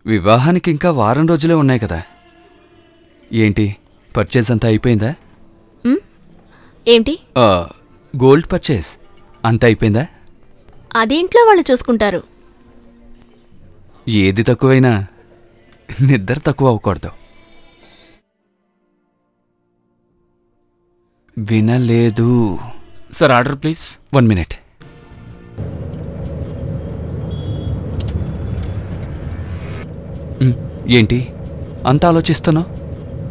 వివాహానికి ఇంకా వారం రోజులే ఉన్నాయి కదా. ఏంటి పర్చేస్ అంతా అయిపోయిందా? ఏంటి? గోల్డ్ పర్చేస్ అంతా అయిపోయిందా? అది ఇంట్లో వాళ్ళు చూసుకుంటారు. ఏది తక్కువైనా నిద్ర తక్కువ అవ్వకూడదు. వినలేదు. Sir order please. 1 minute. ఏంటి అంత ఆలోచిస్తున్నావు?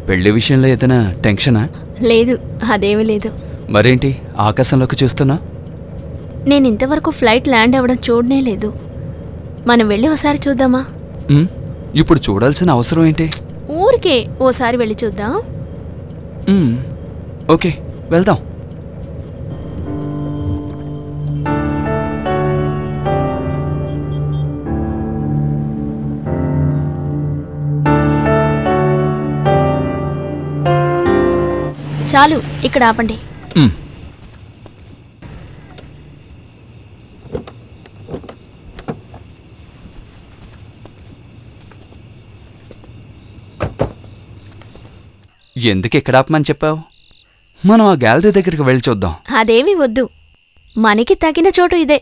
పెళ్లి విషయంలో ఏదైనా టెన్షనా? లేదు, అదేమీ లేదు. మరేంటి ఆకాశంలోకి చూస్తున్నా? నేను ఇంతవరకు ఫ్లైట్ ల్యాండ్ అవ్వడం చూడనే లేదు. మనం వెళ్ళి ఒకసారి చూద్దామా? ఇప్పుడు చూడాల్సిన అవసరం ఏంటి? ఊరికే ఓసారి వెళ్ళి చూద్దాం. ఓకే, వెళ్దాం. చాలు, ఇక్కడ ఆపండి. ఎందుకు ఇక్కడ ఆపమని చెప్పావు? మనం ఆ గ్యాలరీ దగ్గరికి వెళ్ళి చూద్దాం. అదేమీ వద్దు, మనకి తగిన చోటు ఇదే.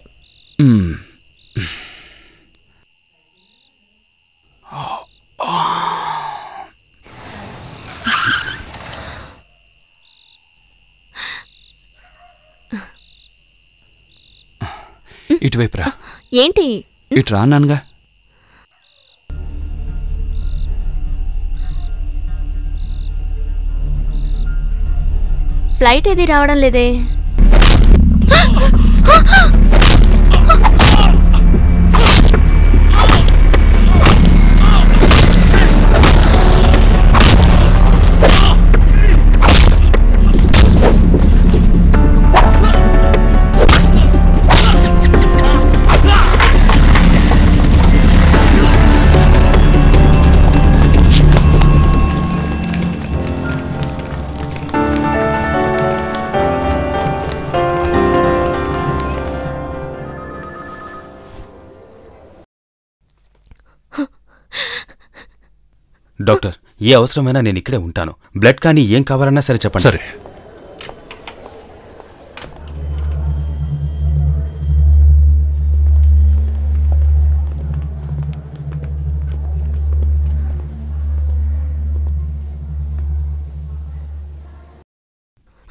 ఇటువైపు రా. ఏంటి? ఇటు రా నాన్నగా. ఫ్లైట్ ఏది రావడం లేదే. డాక్టర్, ఏ అవసరమైనా నేను ఇక్కడే ఉంటాను. బ్లడ్ కానీ ఏం కావాలన్నా సరే చెప్పండి. సరే.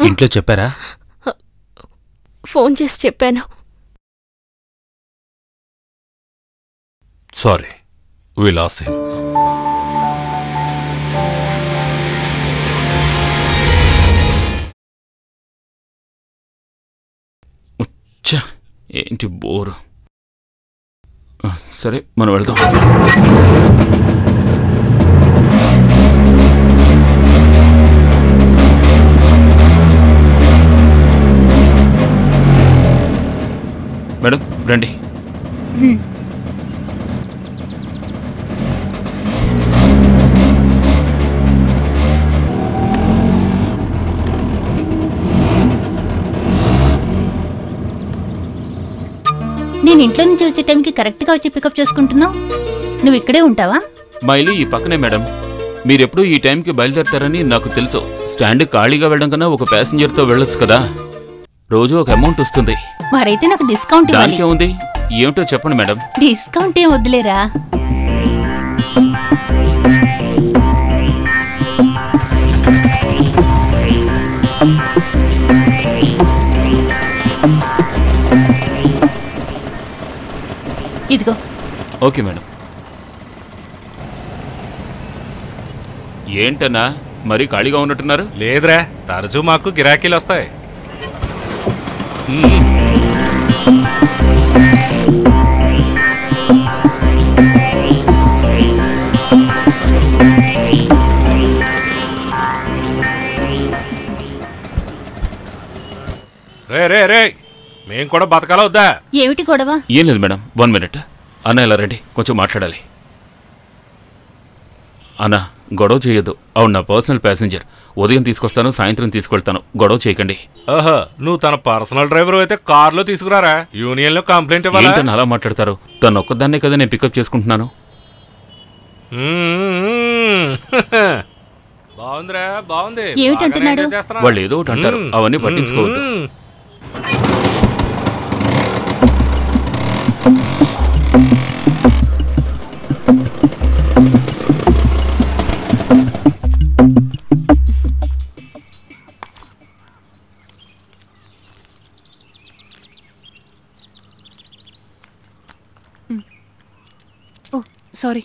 ఇంట్లో చెప్పారా? ఫోన్ చేసి చెప్పాను. Sorry, we lost him. ఏంటి బోరు. సరే మనం వెళ్దాం. మేడం రండి. నేను ఇంట్లో నుంచి వచ్చే టైంకి కరెక్ట్గా వచ్చి పికప్ చేసుకుంటున్నావు. నువ్వు ఇక్కడే ఉంటావా? మా ఇల్లు ఈ పక్కనే మేడం. మీరెప్పుడు ఈ టైంకి బయలుదేరతారని నాకు తెలుసు. స్టాండ్ ఖాళీగా వెళ్ళడం కన్నా ఒక ప్యాసింజర్తో వెళ్ళొచ్చు కదా. రోజు ఒక అమౌంట్ వస్తుంది. మరైతే నాకు డిస్కౌంట్ ఇవ్వాలి. దానికే ఉంది, ఏమిటో చెప్పండి మేడం. డిస్కౌంట్ ఏం వద్దులేరా. ఇదిగో. Okay madam. ఏంటన్నా మరీ ఖాళీగా ఉన్నట్టున్నారు? లేదురా, తరచూ మాకు గిరాకీలు వస్తాయి. రే రే రే, మేం కూడా బతకాలా వద్దా? ఏమిటి గొడవ? ఏం లేదు మేడం, 1 minute. అన్న ఇలా రండి, కొంచెం మాట్లాడాలి. అన్నా గొడవ చేయొద్దు. అవును, నా పర్సనల్ ప్యాసింజర్. ఉదయం తీసుకొస్తాను, సాయంత్రం తీసుకెళ్తాను. గొడవ చేయకండి. ఓహో, నువ్వు తన పర్సనల్ డ్రైవర్ అయితే కార్లో తీసుకురారా. యూనియన్ లో కంప్లైంట్ ఇవ్వాలి. ఏంటని అలా మాట్లాడతారు? తను ఒక్కదాన్నే కదా నేను పికప్ చేసుకుంటున్నాను. బాగుందిరా, బాగుంది. ఏమిటంటున్నాడు? వాళ్ళు ఏదో ఒకటి అంటారు, అవన్నీ పట్టించుకోవద్దు. ఓ సారీ.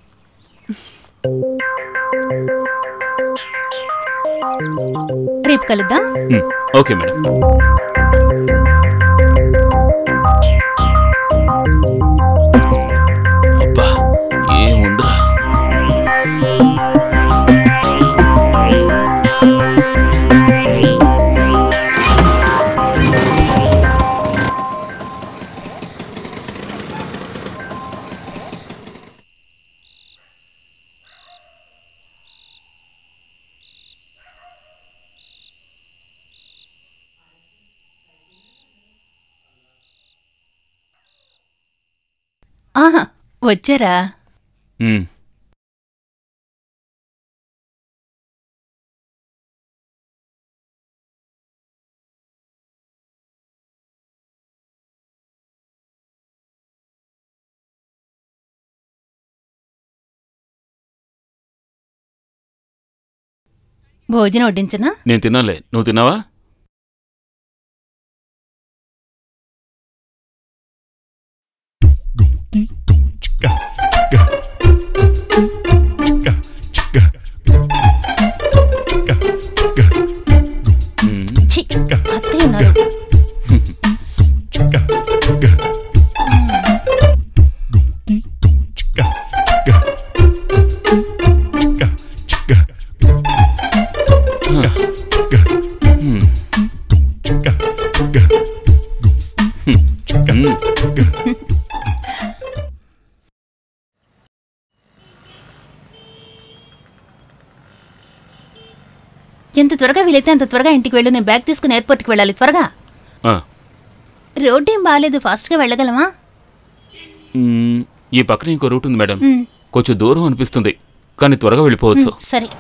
రేపు కలుద్దాం. Okay madam. అబ్బా, ఏముందిరా. ఆహా, వచ్చారా? భోజనం వడ్డించనా? నేను తినాలే, నువ్వు తిన్నావా? ఛీ, అత్తయ్య ఉన్నారు. ఎంత త్వరగా వీలైతే అంత త్వరగా ఇంటికి వెళ్ళు. నేను బ్యాగ్ తీసుకుని ఎయిర్పోర్ట్కి వెళ్ళాలి. త్వరగా. రోడ్ ఏం బాగాలేదు, ఫాస్ట్గా వెళ్ళగలమా? ఈ పక్కన ఇంకో రూట్ ఉంది మేడం. కొంచెం దూరం అనిపిస్తుంది, కానీ త్వరగా వెళ్ళిపోవచ్చు. సరే.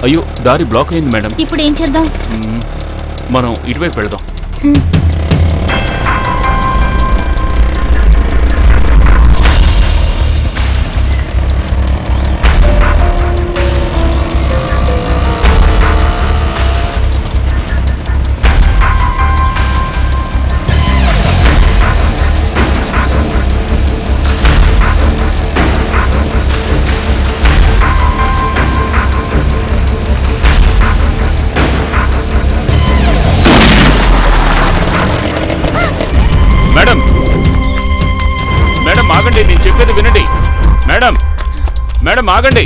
అయ్యో, దారి బ్లాక్ అయింది మేడం. ఇప్పుడు ఏం చేద్దాం? మనం ఇటువైపు వెళదాం. మేడం, మేడం ఆగండి, నేను చెప్పేది వినండి. మేడం, మేడం ఆగండి.